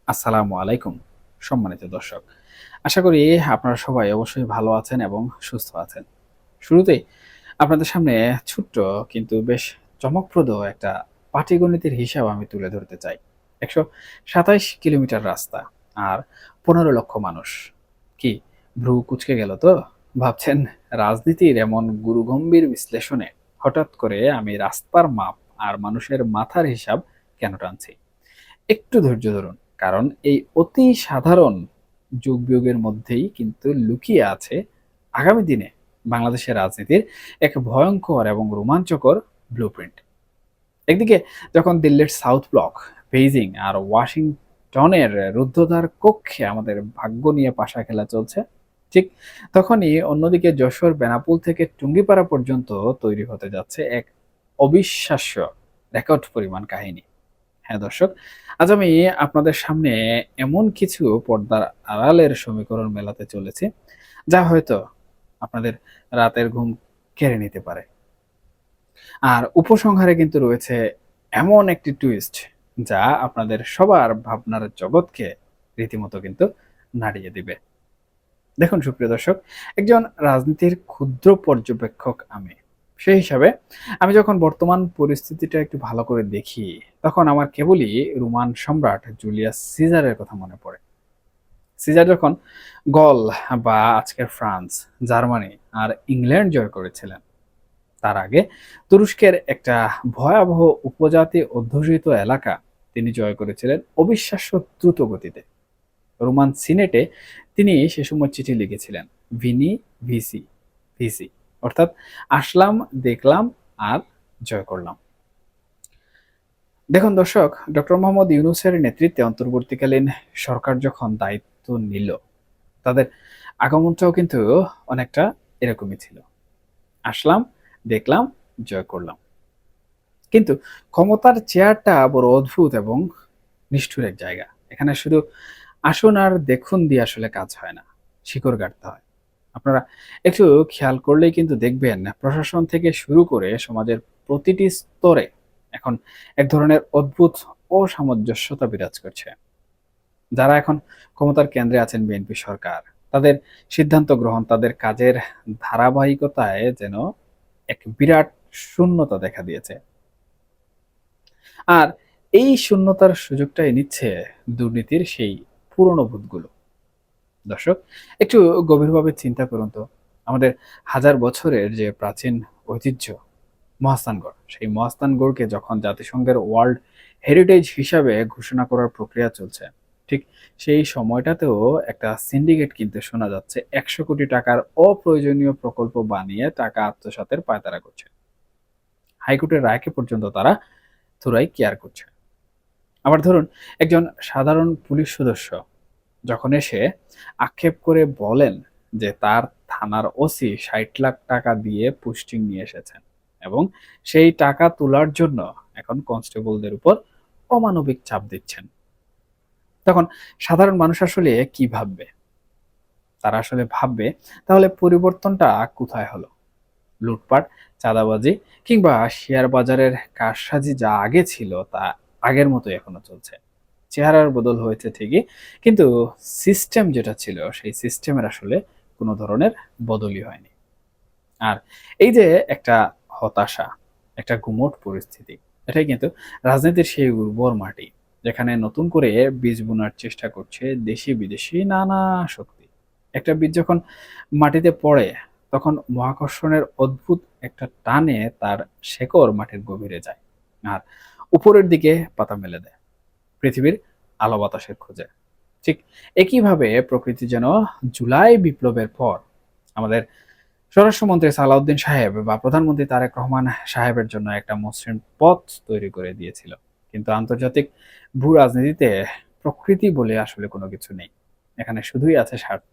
আসসালামু আলাইকুম সম্মানিত দর্শক। আশা করি আপনারা সবাই অবশ্যই ভালো আছেন এবং সুস্থ আছেন। শুরুতেই আপনাদের সামনে ছোট্ট কিন্তু বেশ চমকপ্রদ একটা পাটিগণিতের হিসাব আমি তুলে ধরতে চাই। ১২৭ কিলোমিটার রাস্তা আর ১৫ লক্ষ মানুষ। কি ভ্রু কুঁচকে গেল তো? ভাবছেন রাজনীতির এমন গুরুগম্ভীর বিশ্লেষণে হঠাৎ করে আমি রাস্তার মাপ আর মানুষের মাথার হিসাব কেন টানছি? একটু ধৈর্য ধরুন। কারণ এই অতি সাধারণ যোগ-বিয়োগের মধ্যেই কিন্তু লুকিয়ে আছে আগামী দিনে বাংলাদেশের রাজনীতির এক ভয়ংকর এবং রোমাঞ্চকর ব্লুপ্রিন্ট। একদিকে যখন দিল্লির সাউথ ব্লক, বেইজিং আর ওয়াশিংটনের রুদ্ধদ্বার কক্ষে আমাদের ভাগ্য নিয়ে পাশা খেলা চলছে, ঠিক তখনই অন্যদিকে যশোর বেনাপোল থেকে টুঙ্গিপাড়া পর্যন্ত তৈরি হতে যাচ্ছে এক অবিশ্বাস্য রেকর্ড পরিমাণ কাহিনী। হ্যাঁ দর্শক, আজ আমি আপনাদের সামনে এমন কিছু পর্দার আড়ালের সমীকরণ মেলাতে চলেছি, যা হয়তো আপনাদের রাতের ঘুম কেড়ে নিতে পারে। আর উপসংহারে কিন্তু রয়েছে এমন একটি টুইস্ট, যা আপনাদের সবার ভাবনার জগৎকে রীতিমতো কিন্তু নাড়িয়ে দিবে। দেখুন সুপ্রিয় দর্শক, একজন রাজনীতির ক্ষুদ্র পর্যবেক্ষক আমি। সেই হিসাবে আমি যখন বর্তমান পরিস্থিতিটা একটু ভালো করে দেখি, তখন আমার কেবলই রোমান সম্রাট জুলিয়াস সিজারের কথা মনে পড়ে। সিজার যখন গল বা আজকের ফ্রান্স, জার্মানি আর ইংল্যান্ড জয় করেছিলেন, তার আগে তুরস্কের একটা ভয়াবহ উপজাতি অধ্যুষিত এলাকা তিনি জয় করেছিলেন অবিশ্বাস্য দ্রুত গতিতে। রোমান সিনেটে তিনি সে সময় চিঠি লিখেছিলেন ভিনি ভিসি ভিসি, অর্থাৎ আসলাম, দেখলাম আর জয় করলাম। দেখুন দর্শক, ডক্টর মোহাম্মদ ইউনূসের নেতৃত্বে অন্তর্বর্তীকালীন সরকার যখন দায়িত্ব নিল, তাদের আগমনটাও কিন্তু অনেকটা এরকমই ছিল। আসলাম, দেখলাম, জয় করলাম। কিন্তু ক্ষমতার চেয়ারটা বড় অদ্ভুত এবং নিষ্ঠুর এক জায়গা। এখানে শুধু আসুন আর দেখুন দিয়ে আসলে কাজ হয় না, শিকড় গাড়তে হয়। আপনারা একটু খেয়াল করলেই কিন্তু দেখবেন প্রশাসন থেকে শুরু করে সমাজের প্রতিটি স্তরে এখন এক ধরনের অদ্ভুত অসামঞ্জস্যতা বিরাজ করছে। যারা এখন ক্ষমতার কেন্দ্রে আছেন, বিএনপি সরকার, তাদের সিদ্ধান্ত গ্রহণ, তাদের কাজের ধারাবাহিকতায় যেন এক বিরাট শূন্যতা দেখা দিয়েছে। আর এই শূন্যতার সুযোগটাই নিচ্ছে দুর্নীতির সেই পুরনো ভূতগুলো। দর্শক, একটু গভীরভাবে চিন্তা করুন তো, আমাদের হাজার বছরের যে প্রাচীন ঐতিহ্য মহাস্থানগড়, সেই মহাস্থানগড়কে যখন জাতিসংঘের ওয়ার্ল্ড হেরিটেজ হিসাবে ঘোষণা করার প্রক্রিয়া চলছে, ঠিক সেই সময়টাতেও একটা সিন্ডিকেট কিন্তু শোনা যাচ্ছে ১০০ কোটি টাকার অপ্রয়োজনীয় প্রকল্প বানিয়ে টাকা আত্মসাতের পায়তারা করছে। হাইকোর্টের রায়কে পর্যন্ত তারা থোড়াই কেয়ার করছে। আবার ধরুন, একজন সাধারণ পুলিশ সদস্য যখন এসে আক্ষেপ করে বলেন যে তার থানার ওসি ৬০ লাখ টাকা দিয়ে পোস্টিং নিয়ে এসেছেন এবং সেই টাকা তোলার জন্য এখন কনস্টেবলদের উপর অমানবিক চাপ দিচ্ছেন, তখন সাধারণ মানুষ আসলে কি ভাববে? তারা আসলে ভাববে, তাহলে পরিবর্তনটা কোথায় হলো? লুটপাট, চাঁদাবাজি কিংবা শেয়ার বাজারের কারসাজি যা আগে ছিল তা আগের মতোই এখনো চলছে। চেহারার বদল হয়েছে ঠিকই, কিন্তু সিস্টেম যেটা ছিল সেই সিস্টেমের আসলে কোনো ধরনের বদলই হয়নি। আর এই যে একটা হতাশা, একটা গুমোট পরিস্থিতি, এটাই কিন্তু রাজনীতির সেই উর্বর মাটি, যেখানে নতুন করে বীজ বোনার চেষ্টা করছে দেশি বিদেশি নানা শক্তি। একটা বীজ যখন মাটিতে পড়ে, তখন মহাকর্ষণের অদ্ভুত একটা টানে তার শেকড় মাটির গভীরে যায় আর উপরের দিকে পাতা মেলে দেয় পৃথিবীর আলো বাতাসের খোঁজে। ঠিক একইভাবে প্রকৃতি যেন জুলাই বিপ্লবের পর আমাদের স্বরাষ্ট্রমন্ত্রী সালাউদ্দিন সাহেব বা প্রধানমন্ত্রী তারেক রহমান সাহেবের জন্য একটা মসৃণ পথ তৈরি করে দিয়েছিল। কিন্তু আন্তর্জাতিক ভূ রাজনীতিতে প্রকৃতি বলে আসলে কোনো কিছু নেই। এখানে শুধুই আছে স্বার্থ।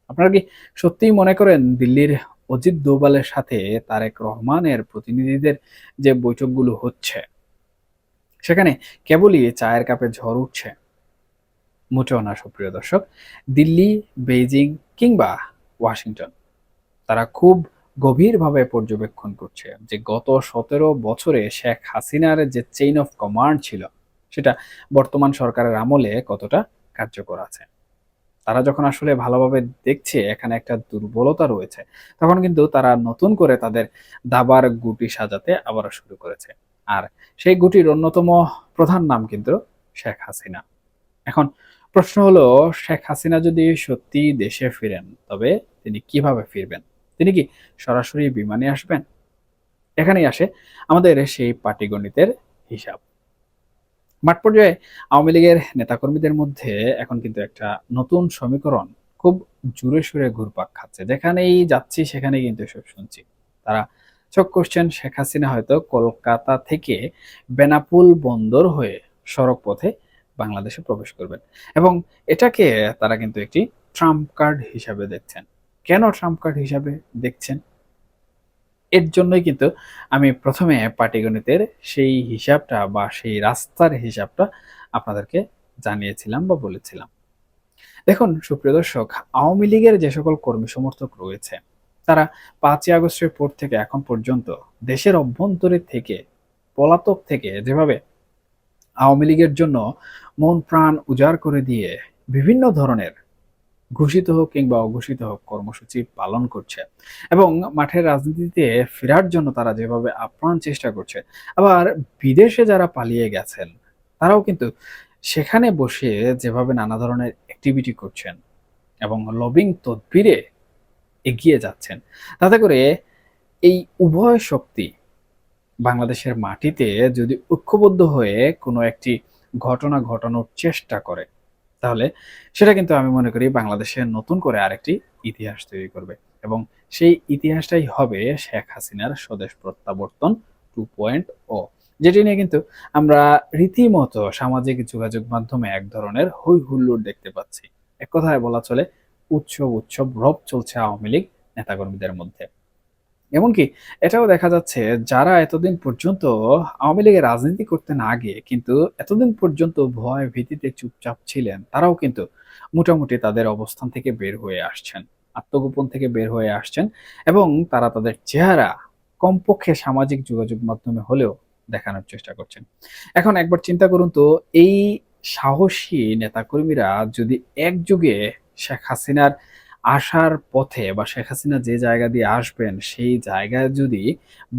আপনারা কি সত্যিই মনে করেন দিল্লির অজিত দোভালের সাথে তারেক রহমানের প্রতিনিধিদের যে বৈঠকগুলো হচ্ছে, সেখানে কেবলই চায়ের কাপে ঝড় উঠছে? মোটেও না সুপ্রিয় দর্শক। দিল্লি, বেইজিং কিংবা ওয়াশিংটন, তারা খুব গভীরভাবে পর্যবেক্ষণ করছে যে গত ১৭ বছরে শেখ হাসিনার যে চেইন অফ কমান্ড ছিল, সেটা বর্তমান সরকারের আমলে কতটা কার্যকর আছে। তারা যখন আসলে ভালোভাবে দেখছে এখানে একটা দুর্বলতা রয়েছে, তখন কিন্তু তারা নতুন করে তাদের দাবার গুটি সাজাতে আবারও শুরু করেছে। আর সেই গুটির অন্যতম প্রধান নাম কিন্তু শেখ হাসিনা। এখন প্রশ্ন হলো, শেখ হাসিনা যদি সত্যিই দেশে ফিরেন, তবে তিনি কিভাবে ফিরবেন? তিনি কি সরাসরি বিমানে আসবেন? এখানেই আসে আমাদের সেই পাটিগণিতের হিসাব। মাঠ পর্যায়ে আওয়ামী লীগের নেতাকর্মীদের মধ্যে এখন কিন্তু একটা নতুন সমীকরণ খুব জোরে সোরে ঘুরপাক খাচ্ছে। যেখানেই যাচ্ছি সেখানেই কিন্তু এসব শুনছি। তারা চোখ করছেন শেখ হাসিনা হয়তো কলকাতা থেকে বেনাপোল বন্দর হয়ে সড়ক পথে বাংলাদেশে প্রবেশ করবেন, এবং এটাকে তারা কিন্তু একটি ট্রাম্প কার্ড হিসাবে দেখছেন। কেন ট্রাম্প কার্ড হিসাবে দেখছেন? এর জন্যই কিন্তু আমি প্রথমে পাটিগণিতের সেই হিসাবটা বা সেই রাস্তার হিসাবটা আপনাদেরকে জানিয়েছিলাম বা বলেছিলাম। দেখুন সুপ্রিয় দর্শক, আওয়ামী লীগের যে সকল কর্মী সমর্থক রয়েছে, তারা ৫ই আগস্টের পর থেকে এখন পর্যন্ত দেশের অভ্যন্তরে থেকে, পলাতক থেকে যেভাবে আওয়ামী লীগের জন্য মন প্রাণ উজাড় করে দিয়ে বিভিন্ন ধরনের ঘোষিত হোক কিংবা অঘোষিত হোক কর্মসূচি পালন করছে, এবং মাঠের রাজনীতিতে ফেরার জন্য তারা যেভাবে আপ্রাণ চেষ্টা করছে, আবার বিদেশে যারা পালিয়ে গেছেন তারাও কিন্তু সেখানে বসে যেভাবে নানা ধরনের অ্যাক্টিভিটি করছেন এবং লবিং তদবিরে এগিয়ে যাচ্ছেন, তাতে করে এই উভয় শক্তি বাংলাদেশের মাটিতে যদি ঐক্যবদ্ধ হয়ে কোনো একটি ঘটনা ঘটানোর চেষ্টা করে, তাহলে সেটা কিন্তু আমি মনে করি বাংলাদেশে নতুন করে আরেকটি ইতিহাস তৈরি করবে, এবং সেই ইতিহাসটাই হবে শেখ হাসিনার স্বদেশ প্রত্যাবর্তন 2.0, যেটি নিয়ে কিন্তু আমরা রীতিমতো সামাজিক যোগাযোগ মাধ্যমে এক ধরনের হই হুল্লোড় দেখতে পাচ্ছি। এক কথায় বলা চলে, উৎসব উৎসব রব চলছে আওয়ামী লীগ নেতাকর্মীদের মধ্যে। এমনকি এটাও দেখা যাচ্ছে, যারা এতদিন পর্যন্ত আওয়ামী লীগের রাজনীতি করতে না গিয়ে কিন্তু এতদিন পর্যন্ত ভয় ভীতিতে চুপচাপ ছিলেন, তারাও কিন্তু মোটামুটি তাদের অবস্থান থেকে বের হয়ে আসছেন, আত্মগোপন থেকে বের হয়ে আসছেন, এবং তারা তাদের চেহারা কমপক্ষে সামাজিক যোগাযোগ মাধ্যমে হলেও দেখানোর চেষ্টা করছেন। এখন একবার চিন্তা করুন তো, এই সাহসী নেতাকর্মীরা যদি একযোগে শেখ হাসিনার আসার পথে বা শেখ হাসিনা যে জায়গা দিয়ে আসবেন সেই জায়গায় যদি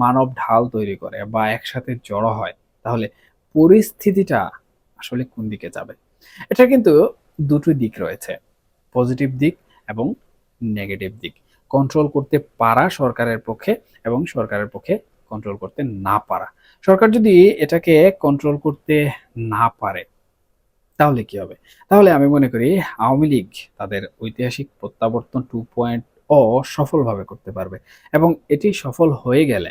মানব ঢাল তৈরি করে বা একসাথে জড়ো হয়, তাহলে পরিস্থিতিটা আসলে কোন দিকে যাবে? এটা কিন্তু দুটো দিক রয়েছে, পজিটিভ দিক এবং নেগেটিভ দিক। কন্ট্রোল করতে পারা সরকারের পক্ষে, এবং সরকারের পক্ষে কন্ট্রোল করতে না পারা। সরকার যদি এটাকে কন্ট্রোল করতে না পারে, তাহলে কি হবে? তাহলে আমি মনে করি আওয়ামী লীগ তাদের ঐতিহাসিক প্রত্যাবর্তন 2.0 সফলভাবে করতে পারবে, এবং এটি সফল হয়ে গেলে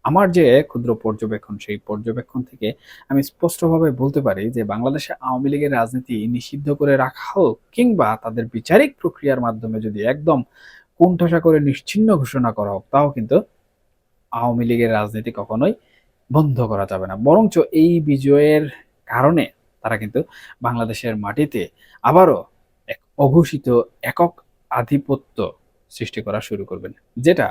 আমার যে ক্ষুদ্র পর্যবেক্ষণ, সেই পর্যবেক্ষণ থেকে আমি স্পষ্টভাবে বলতে পারি যে বাংলাদেশে আওয়ামী লীগের রাজনীতি নিষিদ্ধ করে রাখা হোক কিংবা তাদের বিচারিক প্রক্রিয়ার মাধ্যমে যদি একদম কোণঠাসা করে নিশ্চিহ্ন ঘোষণা করা হোক, তাও কিন্তু আওয়ামী লীগের রাজনীতি কখনোই বন্ধ করা যাবে না। বরঞ্চ এই বিজয়ের কারণে তারা কিন্তু বাংলাদেশের মাটিতে আবারও এক অঘোষিত একক আধিপত্য সৃষ্টি করা শুরু করবেন। যেটা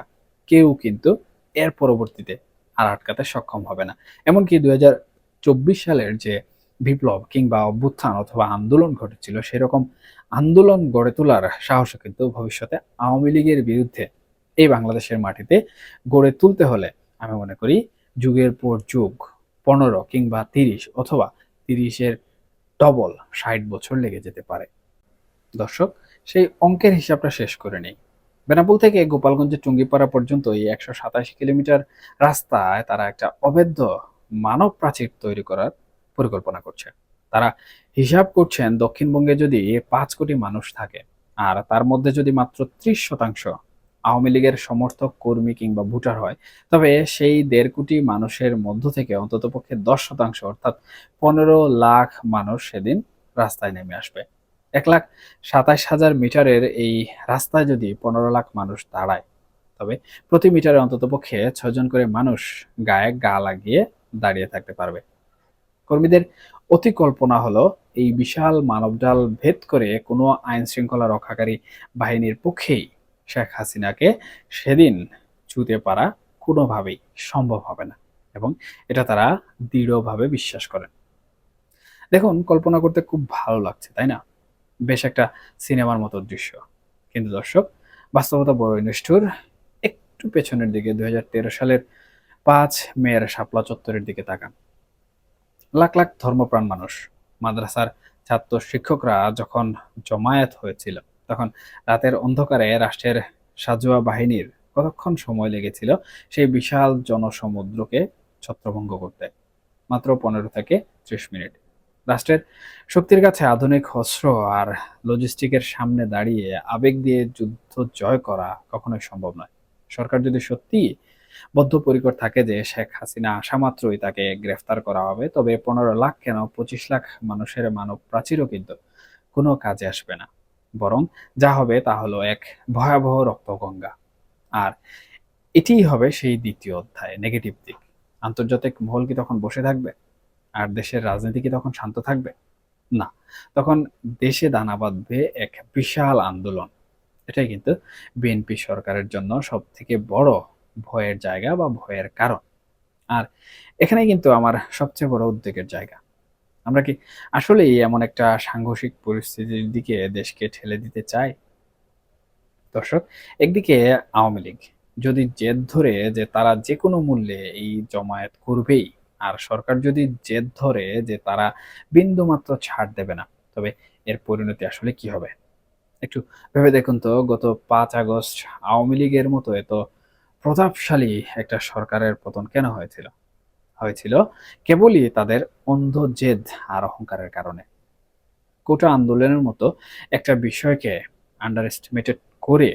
কেউ কিন্তু এর পরবর্তীতে আর আটকাতে সক্ষম হবে না। এমনকি ২০২৪ সালের যে বিপ্লব কিংবা অভ্যুত্থান অথবা আন্দোলন ঘটেছিল, সেরকম আন্দোলন গড়ে তোলার সাহসও কিন্তু ভবিষ্যতে আওয়ামী লীগের বিরুদ্ধে এই বাংলাদেশের মাটিতে গড়ে তুলতে হলে আমি মনে করি যুগের পর যুগ ১৫ কিংবা ৩০ অথবা ৩০-এর ডবল ৬০ বছর লেগে যেতে পারে। দর্শক, সেই অঙ্কের হিসাবটা শেষ করে নেই। বেনাপোল থেকে গোপালগঞ্জের টুঙ্গিপাড়া পর্যন্ত এই ১২৭ কিলোমিটার রাস্তায় তারা একটা অবৈধ মানব প্রাচীর তৈরি করার পরিকল্পনা করছে। তারা হিসাব করছেন, দক্ষিণবঙ্গে যদি ৫ কোটি মানুষ থাকে আর তার মধ্যে যদি মাত্র ৩০% আওয়ামী লীগের সমর্থক, কর্মী কিংবা ভোটার হয়, তবে সেই ১.৫ কোটি মানুষের মধ্য থেকে অন্ততপক্ষে ১০% অর্থাৎ ১৫ লাখ মানুষ সেদিন রাস্তায় নেমে আসবে। ১,২৭,০০০ মিটারের এই রাস্তায় যদি ১৫ লাখ মানুষ দাঁড়ায়, তবে প্রতি মিটারে অন্ততপক্ষে ৬ জন করে মানুষ গায়ে গা লাগিয়ে দাঁড়িয়ে থাকতে পারবে। কর্মীদের অতি কল্পনা হলো, এই বিশাল মানবজাল ভেদ করে কোনো আইন শৃঙ্খলা রক্ষাকারী বাহিনীর পক্ষেই শেখ হাসিনাকে সেদিন ছুঁতে পারা কোনোভাবেই সম্ভব হবে না, এবং এটা তারা দৃঢ়ভাবে বিশ্বাস করেন। দেখুন, কল্পনা করতে খুব ভালো লাগছে, তাই না? বেশ একটা সিনেমার মতো দৃশ্য। কিন্তু দর্শক, বাস্তবতা বড়ই নিষ্ঠুর। একটু পেছনের দিকে ২০১৩ সালের ৫ মের শাপলা চত্বরের দিকে তাকান। লাখ, লাখ ধর্মপ্রাণ মানুষ, মাদ্রাসার ছাত্র শিক্ষকরা যখন জমায়েত হয়েছিল, তখন রাতের অন্ধকারে রাষ্ট্রের সাঁজোয়া বাহিনীর কতক্ষণ সময় লেগেছিল সেই বিশাল জনসমুদ্রকে ছত্রভঙ্গ করতে? মাত্র ১৫ থেকে ৩০ মিনিট। রাষ্ট্রের শক্তির কাছে আধুনিক অস্ত্র আর লজিস্টিকের সামনে দাঁড়িয়ে আবেগ দিয়ে যুদ্ধ জয় করা কখনোই সম্ভব নয়। সরকার যদি সত্যিই বদ্ধপরিকর থাকে যে শেখ হাসিনা আসা মাত্রই তাকে গ্রেফতার করা হবে, তবে ১৫ লাখ কেন ২৫ লাখ মানুষের মানব প্রাচীরও কিন্তু কোনো কাজে আসবে না। বরং যা হবে তা হলো এক ভয়াবহ রক্তগঙ্গা। আর এটিই হবে সেই দ্বিতীয় অধ্যায়, নেগেটিভ দিক। আন্তর্জাতিক মহল কি তখন বসে থাকবে? আর দেশের রাজনীতি কি তখন শান্ত থাকবে? না। তখন দেশে দানা বাঁধবে এক বিশাল আন্দোলন। এটাই কিন্তু বিএনপি সরকারের জন্য সবথেকে বড় ভয়ের জায়গা বা ভয়ের কারণ। আর এখানেই কিন্তু আমার সবচেয়ে বড় উদ্বেগের জায়গা। আমরা কি আসলেই এমন একটা সাংঘর্ষিক পরিস্থিতির দিকে দেশকে ঠেলে দিতে চাই? দর্শক, একদিকে আওয়ামী লীগ যদি জেদ ধরে যে তারা যেকোনো মূল্যে এই জমায়েত করবেই, আর সরকার যদি জেদ ধরে যে তারা বিন্দুমাত্র ছাড় দেবে না, তবে এর পরিণতি আসলে কি হবে? একটু ভেবে দেখুন তো, গত ৫ আগস্ট আওয়ামী লীগের মতো এত প্রতাপশালী একটা সরকারের পতন কেন হয়েছিল? হয়েছিল কেবলই তাদের অন্ধ জেদ আর অহংকারের কারণে। কোটা আন্দোলনের মতো একটা বিষয়কে আন্ডার এস্টিমেটেড করে,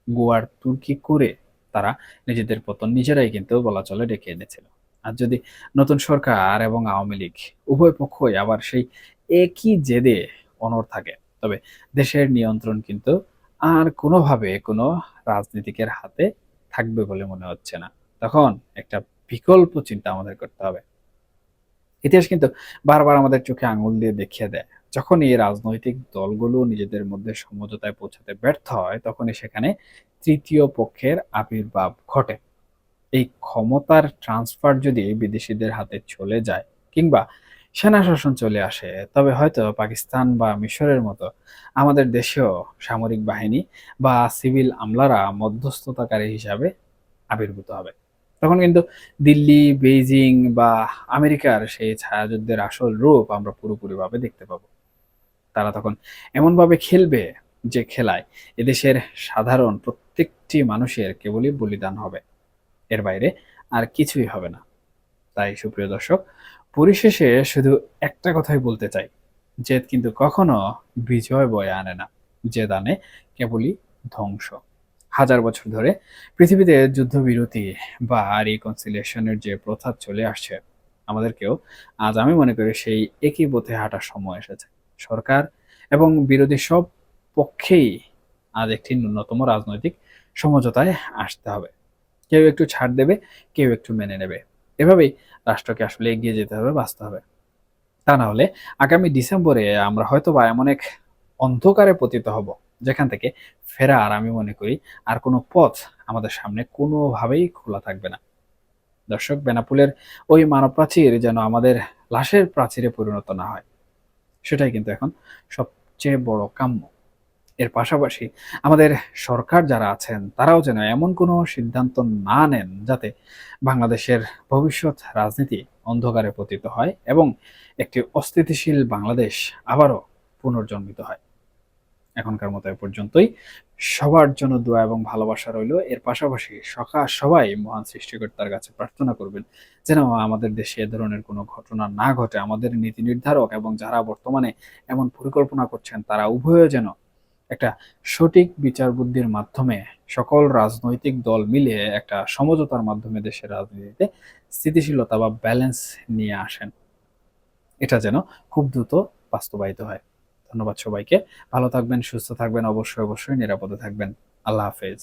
গোয়ার তুর্কি করে তারা নিজেদের পতন নিজেরাই কিন্তু বলা চলে ডেকে এনেছিল। আর যদি নতুন সরকার এবং আওয়ামী লীগ উভয় পক্ষই আবার সেই একই জেদে অনড় থাকে, তবে দেশের নিয়ন্ত্রণ কিন্তু আর কোনোভাবে কোনো রাজনীতিকের হাতে থাকবে বলে মনে হচ্ছে না। তখন একটা বিকল্প চিন্তা আমাদের করতে হবে। ইতিহাস কিন্তু বারবার আমাদের চোখে আঙুল দিয়ে দেখিয়ে দেয়, যখন এই রাজনৈতিক দলগুলো নিজেদের মধ্যে সমঝোতায় পৌঁছাতে ব্যর্থ হয়, তখনই সেখানে তৃতীয় পক্ষের আবির্ভাব ঘটে। এই ক্ষমতার ট্রান্সফার যদি বিদেশিদের হাতে চলে যায়, কিংবা সেনা শাসন চলে আসে, তবে হয়তো পাকিস্তান বা মিশরের মতো আমাদের দেশেও সামরিক বাহিনী বা সিভিল আমলারা মধ্যস্থতাকারী হিসাবে আবির্ভূত হবে। তখন কিন্তু দিল্লি, বেইজিং বা আমেরিকার সেই ছায়াযুদ্ধের আসল রূপ আমরা পুরোপুরিভাবে দেখতে পাবো। তারা তখন এমনভাবে খেলবে যে খেলায় এদেশের সাধারণ প্রত্যেকটি মানুষের কেবলই বলিদান হবে। এর বাইরে আর কিছুই হবে না। তাই সুপ্রিয় দর্শক, পরিশেষে শুধু একটা কথাই বলতে চাই, জেদ কিন্তু কখনো বিজয় বয়ে আনে না। জেদ আনে কেবলই ধ্বংস। হাজার বছর ধরে পৃথিবীতে যুদ্ধবিরতি বা রিকনসিলিয়েশনের যে প্রথা চলে আসছে, আমাদেরকেও আজ আমি মনে করি সেই একই পথে হাঁটার সময় এসেছে। সরকার এবং বিরোধী সব পক্ষেই আজ একটি ন্যূনতম রাজনৈতিক সমঝোতায় আসতে হবে। কেউ একটু ছাড় দেবে, কেউ একটু মেনে নেবে। এভাবেই রাষ্ট্রকে আসলে এগিয়ে যেতে হবে, বাঁচতে হবে। তা না হলে আগামী ডিসেম্বরে আমরা হয়তোবা এমন এক অন্ধকারে পতিত হব, যেখান থেকে ফেরার আমি মনে করি আর কোনো পথ আমাদের সামনে কোনোভাবেই খোলা থাকবে না। দর্শক, বেনাপোলের ওই মানব প্রাচীর যেন আমাদের লাশের প্রাচীরে পরিণত না হয়, সেটাই কিন্তু এখন সবচেয়ে বড় কাম্য। এর পাশাপাশি আমাদের সরকার যারা আছেন তারাও যেন এমন কোনো সিদ্ধান্ত না নেন যাতে বাংলাদেশের ভবিষ্যৎ রাজনীতি অন্ধকারে পতিত হয় এবং একটি অস্থিতিশীল বাংলাদেশ আবারও পুনর্জন্মিত হয়। এখনকার মতো এ পর্যন্তই। সবার জন্য দোয়া এবং ভালোবাসা রইল। এর পাশাপাশি সবাই মহান সৃষ্টিকর্তার কাছে প্রার্থনা করবেন যেন আমাদের দেশে এ ধরনের কোনো ঘটনা না ঘটে। আমাদের নীতি নির্ধারক এবং যারা বর্তমানে এমন পরিকল্পনা করছেন, তারা উভয়ে যেন একটা সঠিক বিচার বুদ্ধির মাধ্যমে সকল রাজনৈতিক দল মিলে একটা সমঝোতার মাধ্যমে দেশের রাজনীতিতে স্থিতিশীলতা বা ব্যালেন্স নিয়ে আসেন। এটা যেন খুব দ্রুত বাস্তবায়িত হয়। ধন্যবাদ সবাইকে। ভালো থাকবেন, সুস্থ থাকবেন, অবশ্যই নিরাপদে থাকবেন। আল্লাহ হাফেজ।